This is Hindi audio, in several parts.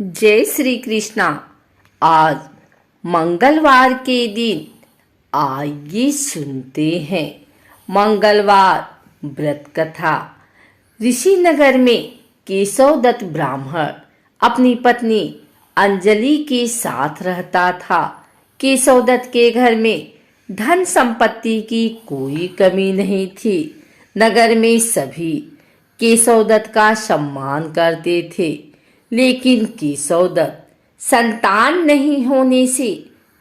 जय श्री कृष्णा। आज मंगलवार के दिन आइए सुनते हैं मंगलवार व्रत कथा। ऋषिनगर में केशव दत्त ब्राह्मण अपनी पत्नी अंजलि के साथ रहता था। केशव दत्त के घर में धन संपत्ति की कोई कमी नहीं थी। नगर में सभी केशव दत्त का सम्मान करते थे, लेकिन केशव दत्त संतान नहीं होने से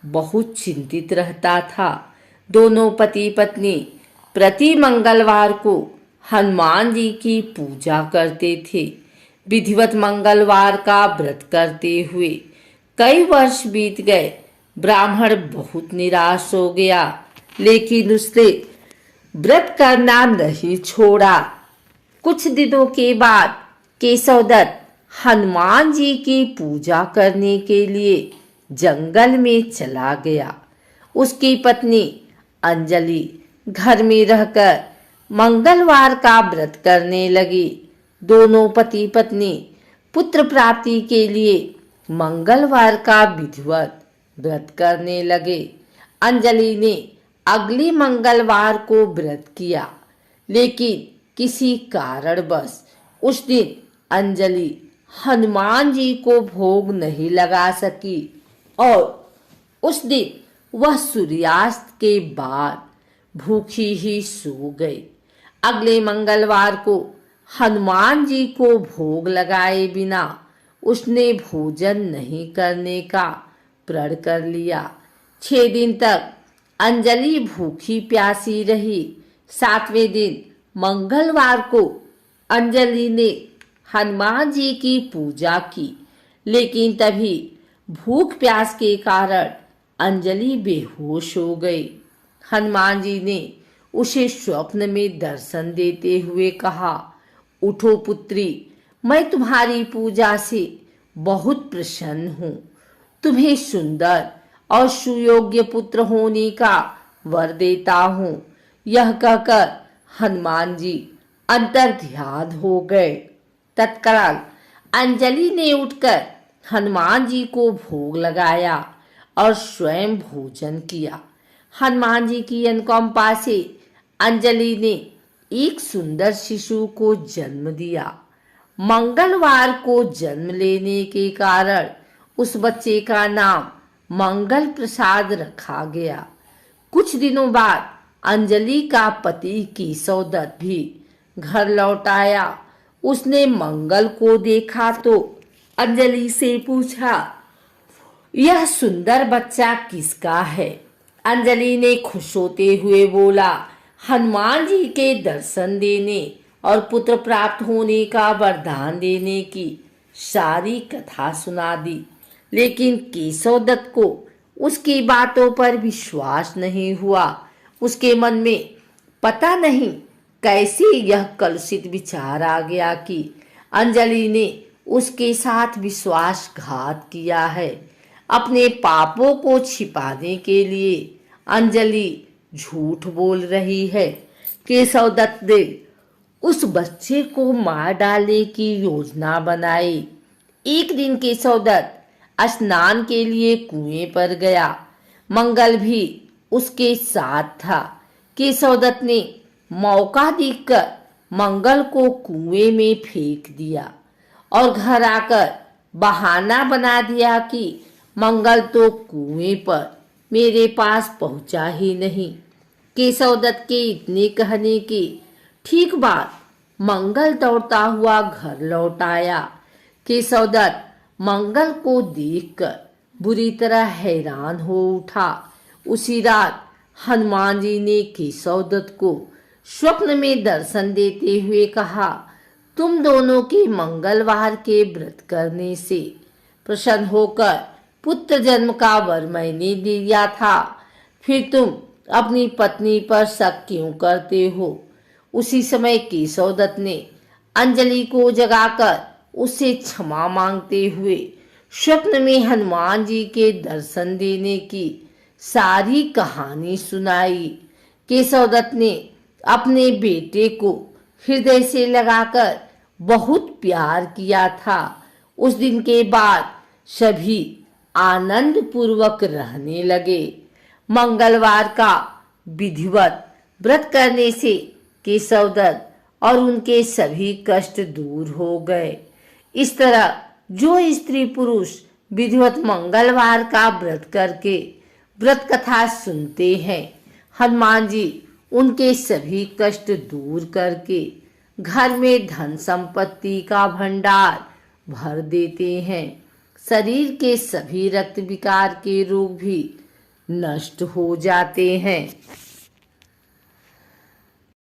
बहुत चिंतित रहता था। दोनों पति पत्नी प्रति मंगलवार को हनुमान जी की पूजा करते थे। विधिवत मंगलवार का व्रत करते हुए कई वर्ष बीत गए। ब्राह्मण बहुत निराश हो गया, लेकिन उसने व्रत करना नहीं छोड़ा। कुछ दिनों के बाद केशव दत्त हनुमान जी की पूजा करने के लिए जंगल में चला गया। उसकी पत्नी अंजलि घर में रहकर मंगलवार का व्रत करने लगी। दोनों पति पत्नी पुत्र प्राप्ति के लिए मंगलवार का विधिवत व्रत करने लगे। अंजलि ने अगले मंगलवार को व्रत किया, लेकिन किसी कारणवश उस दिन अंजलि हनुमान जी को भोग नहीं लगा सकी और उस दिन वह सूर्यास्त के बाद भूखी ही सो गई। अगले मंगलवार को हनुमान जी को भोग लगाए बिना उसने भोजन नहीं करने का प्रण कर लिया। 6 दिन तक अंजलि भूखी प्यासी रही। 7वें दिन मंगलवार को अंजलि ने हनुमान जी की पूजा की, लेकिन तभी भूख प्यास के कारण अंजलि बेहोश हो गई। हनुमान जी ने उसे स्वप्न में दर्शन देते हुए कहा, उठो पुत्री, मैं तुम्हारी पूजा से बहुत प्रसन्न हूँ। तुम्हें सुंदर और सुयोग्य पुत्र होने का वर देता हूँ। यह कहकर हनुमान जी अंतर्ध्यान हो गए। तत्काल अंजलि ने उठकर हनुमान जी को भोग लगाया और स्वयं भोजन किया। हनुमान जी की अनुकंपा से अंजलि ने एक सुंदर शिशु को जन्म दिया। मंगलवार को जन्म लेने के कारण उस बच्चे का नाम मंगल प्रसाद रखा गया। कुछ दिनों बाद अंजलि का पति केशव दत्त भी घर लौट आया। उसने मंगल को देखा तो अंजलि से पूछा, यह सुंदर बच्चा किसका है? अंजलि ने खुश होते हुए बोला, हनुमान जी के दर्शन देने और पुत्र प्राप्त होने का वरदान देने की सारी कथा सुना दी। लेकिन केशव दत्त को उसकी बातों पर विश्वास नहीं हुआ। उसके मन में पता नहीं कैसे यह कलुषित विचार आ गया कि अंजलि ने उसके साथ विश्वासघात किया है। अपने पापों को छिपाने के लिए अंजलि झूठ बोल रही है। केशव दत्त ने उस बच्चे को मार डालने की योजना बनाई। एक दिन केशव दत्त स्नान के लिए कुएं पर गया। मंगल भी उसके साथ था। केशव दत्त ने मौका देखकर मंगल को कुएं में फेंक दिया और घर आकर बहाना बना दिया कि मंगल तो कुएं पर मेरे पास पहुंचा ही नहीं। केशव दत्त के इतने कहने के ठीक बाद मंगल दौड़ता हुआ घर लौट आया। केशव दत्त मंगल को देखकर बुरी तरह हैरान हो उठा। उसी रात हनुमान जी ने केशव दत्त को स्वप्न में दर्शन देते हुए कहा, तुम दोनों के मंगलवार के व्रत करने से प्रसन्न होकर पुत्र जन्म का वर मैंने दिया था, फिर तुम अपनी पत्नी पर शक क्यों करते हो? उसी समय केशव दत्त ने अंजलि को जगाकर उससे क्षमा मांगते हुए स्वप्न में हनुमान जी के दर्शन देने की सारी कहानी सुनाई। केशव दत्त ने अपने बेटे को हृदय से लगाकर बहुत प्यार किया था। उस दिन के बाद सभी आनंद पूर्वक रहने लगे। मंगलवार का विधिवत व्रत करने से केशवदत्त और उनके सभी कष्ट दूर हो गए। इस तरह जो स्त्री पुरुष विधिवत मंगलवार का व्रत करके व्रत कथा सुनते हैं, हनुमान जी उनके सभी कष्ट दूर करके घर में धन संपत्ति का भंडार भर देते हैं। शरीर के सभी रक्त विकार के रोग भी नष्ट हो जाते हैं।